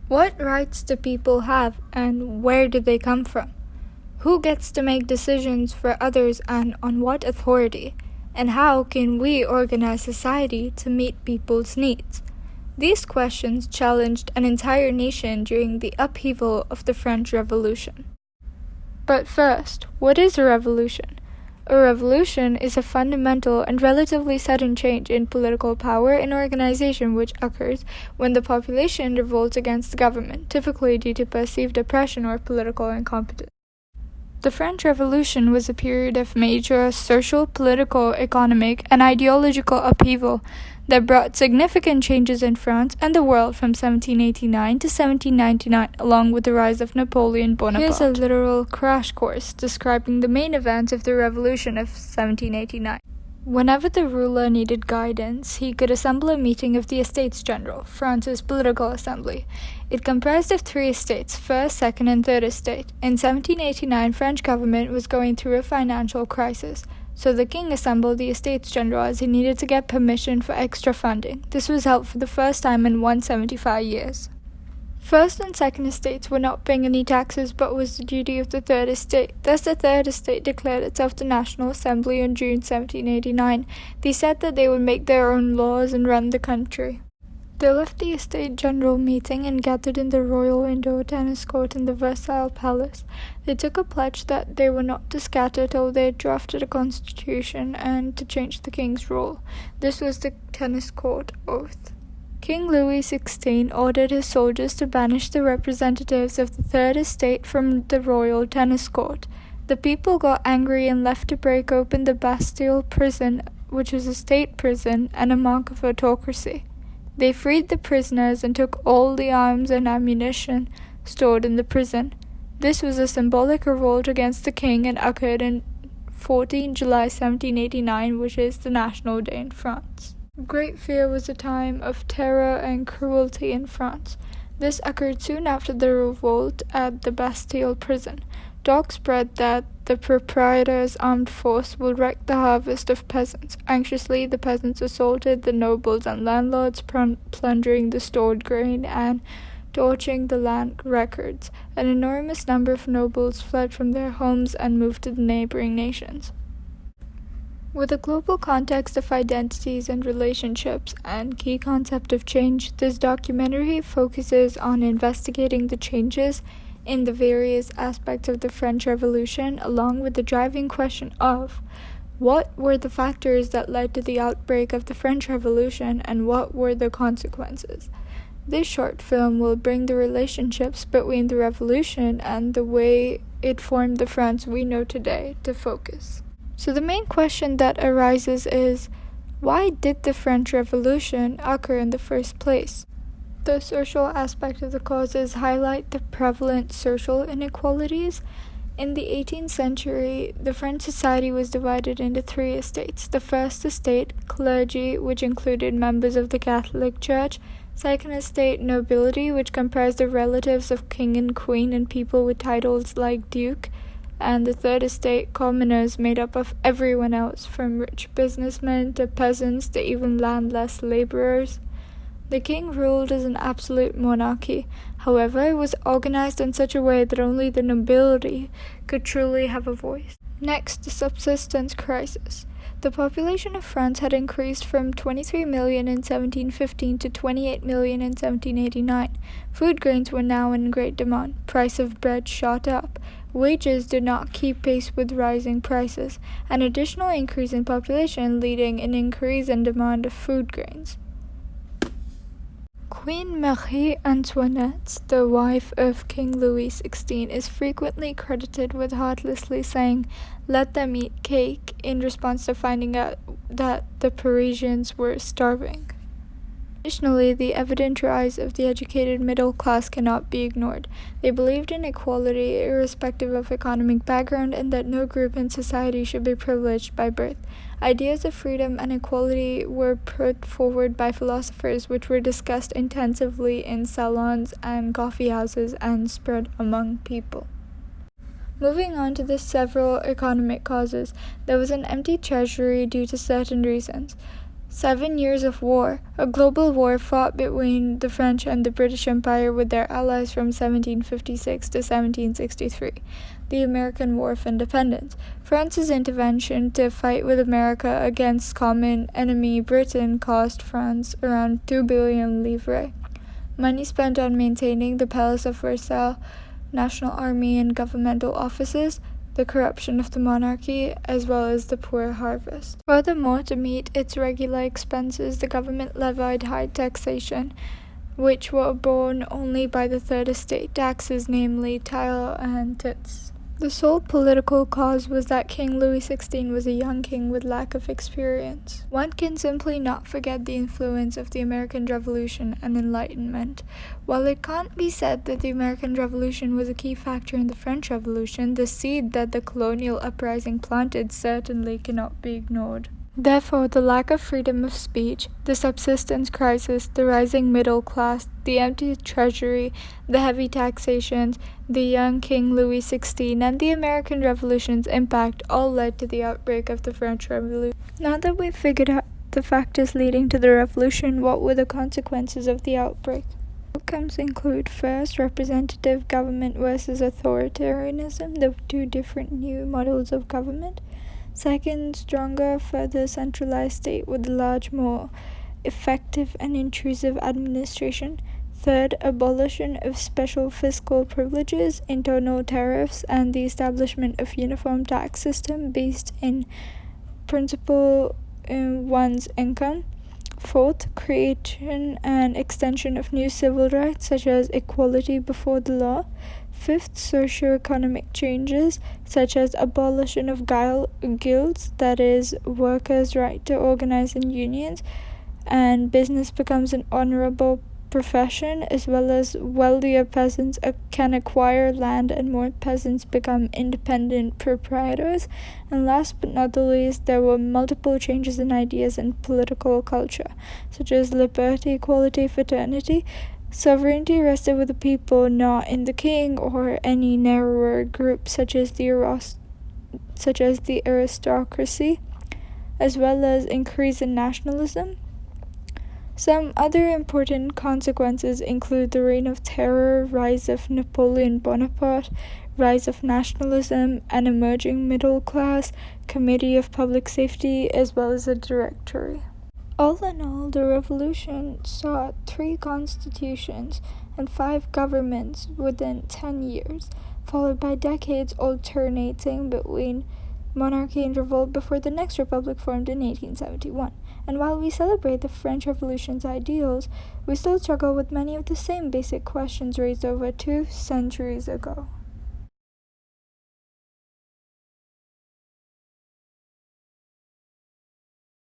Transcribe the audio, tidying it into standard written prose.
What rights do people have, and where do they come from? Who gets to make decisions for others, and on what authority? And how can we organize society to meet people's needs? These questions challenged an entire nation during the upheaval of the French Revolution. But first, what is a revolution? A revolution is a fundamental and relatively sudden change in political power and organization which occurs when the population revolts against the government, typically due to perceived oppression or political incompetence. The French Revolution was a period of major social, political, economic, and ideological upheaval that brought significant changes in France and the world from 1789 to 1799, along with the rise of Napoleon Bonaparte. Here's a literal crash course describing the main events of the Revolution of 1789. Whenever the ruler needed guidance, he could assemble a meeting of the Estates General, France's political assembly. It comprised of 3 estates, first, second, and third estate. In 1789, French government was going through a financial crisis, so the king assembled the Estates General as he needed to get permission for extra funding. This was held for the first time in 175 years. First and second estates were not paying any taxes, but was the duty of the third estate. Thus the third estate declared itself the National Assembly in June 1789. They said that they would make their own laws and run the country. They left the Estate General meeting and gathered in the royal indoor tennis court in the Versailles Palace. They took a pledge that they were not to scatter till they had drafted a constitution and to change the king's rule. This was the tennis court oath. King Louis XVI ordered his soldiers to banish the representatives of the Third Estate from the royal tennis court. The people got angry and left to break open the Bastille prison, which was a state prison and a mark of autocracy. They freed the prisoners and took all the arms and ammunition stored in the prison. This was a symbolic revolt against the king and occurred on 14 July 1789, which is the National Day in France. Great Fear was a time of terror and cruelty in France. This occurred soon after the revolt at the Bastille prison. Talk spread that the proprietor's armed force will wreck the harvest of peasants. Anxiously, the peasants assaulted the nobles and landlords, plundering the stored grain and torching the land records. An enormous number of nobles fled from their homes and moved to the neighboring nations. With a global context of identities and relationships and key concept of change, this documentary focuses on investigating the changes in the various aspects of the French Revolution, along with the driving question of what were the factors that led to the outbreak of the French Revolution and what were the consequences. This short film will bring the relationships between the revolution and the way it formed the France we know today to focus. So the main question that arises is, why did the French Revolution occur in the first place? The social aspect of the causes highlight the prevalent social inequalities. In the 18th century, the French society was divided into 3 estates. The first estate, clergy, which included members of the Catholic Church. Second estate, nobility, which comprised the relatives of king and queen and people with titles like duke. And the third estate, commoners, made up of everyone else, from rich businessmen to peasants to even landless laborers. The king ruled as an absolute monarchy. However, it was organized in such a way that only the nobility could truly have a voice. Next, the subsistence crisis. The population of France had increased from 23 million in 1715 to 28 million in 1789. Food grains were now in great demand. Price of bread shot up. Wages did not keep pace with rising prices. An additional increase in population leading an increase in demand of food grains. Queen Marie Antoinette, the wife of King Louis XVI, is frequently credited with heartlessly saying, "Let them eat cake," in response to finding out that the Parisians were starving. Additionally, the evident rise of the educated middle class cannot be ignored. They believed in equality irrespective of economic background and that no group in society should be privileged by birth. Ideas of freedom and equality were put forward by philosophers which were discussed intensively in salons and coffee houses and spread among people. Moving on to the several economic causes, there was an empty treasury due to certain reasons. 7 years of war, a global war fought between the French and the British Empire with their allies from 1756 to 1763. The American War of Independence. France's intervention to fight with America against common enemy Britain cost France around 2 billion livres. Money spent on maintaining the Palace of Versailles, national army and governmental offices, the corruption of the monarchy, as well as the poor harvest. Furthermore, to meet its regular expenses, the government levied high taxation, which were borne only by the third estate taxes, namely tithe and tithes. The sole political cause was that King Louis XVI was a young king with lack of experience. One can simply not forget the influence of the American Revolution and Enlightenment. While it can't be said that the American Revolution was a key factor in the French Revolution, the seed that the colonial uprising planted certainly cannot be ignored. Therefore, the lack of freedom of speech, the subsistence crisis, the rising middle class, the empty treasury, the heavy taxations, the young King Louis XVI, and the American Revolution's impact all led to the outbreak of the French Revolution. Now that we've figured out the factors leading to the revolution, what were the consequences of the outbreak? Outcomes include, first, representative government versus authoritarianism, the two different new models of government. Second, stronger, further centralized state with a large, more effective and intrusive administration. Third, abolition of special fiscal privileges, internal tariffs, and the establishment of uniform tax system based in principle in one's income. Fourth, creation and extension of new civil rights such as equality before the law. Fifth, socio-economic changes such as abolition of guilds, that is, workers' right to organize in unions, and business becomes an honorable profession, as well as wealthier peasants can acquire land and more peasants become independent proprietors. And last but not the least, there were multiple changes in ideas and political culture, such as liberty, equality, fraternity. Sovereignty rested with the people, not in the king or any narrower group such as the aristocracy, as well as increase in nationalism. Some other important consequences include the Reign of Terror, rise of Napoleon Bonaparte, rise of nationalism, an emerging middle class, Committee of Public Safety, as well as a Directory. All in all, the revolution saw 3 constitutions and 5 governments within 10 years, followed by decades alternating between monarchy and revolt before the next republic formed in 1871. And while we celebrate the French Revolution's ideals, we still struggle with many of the same basic questions raised over 2 centuries ago.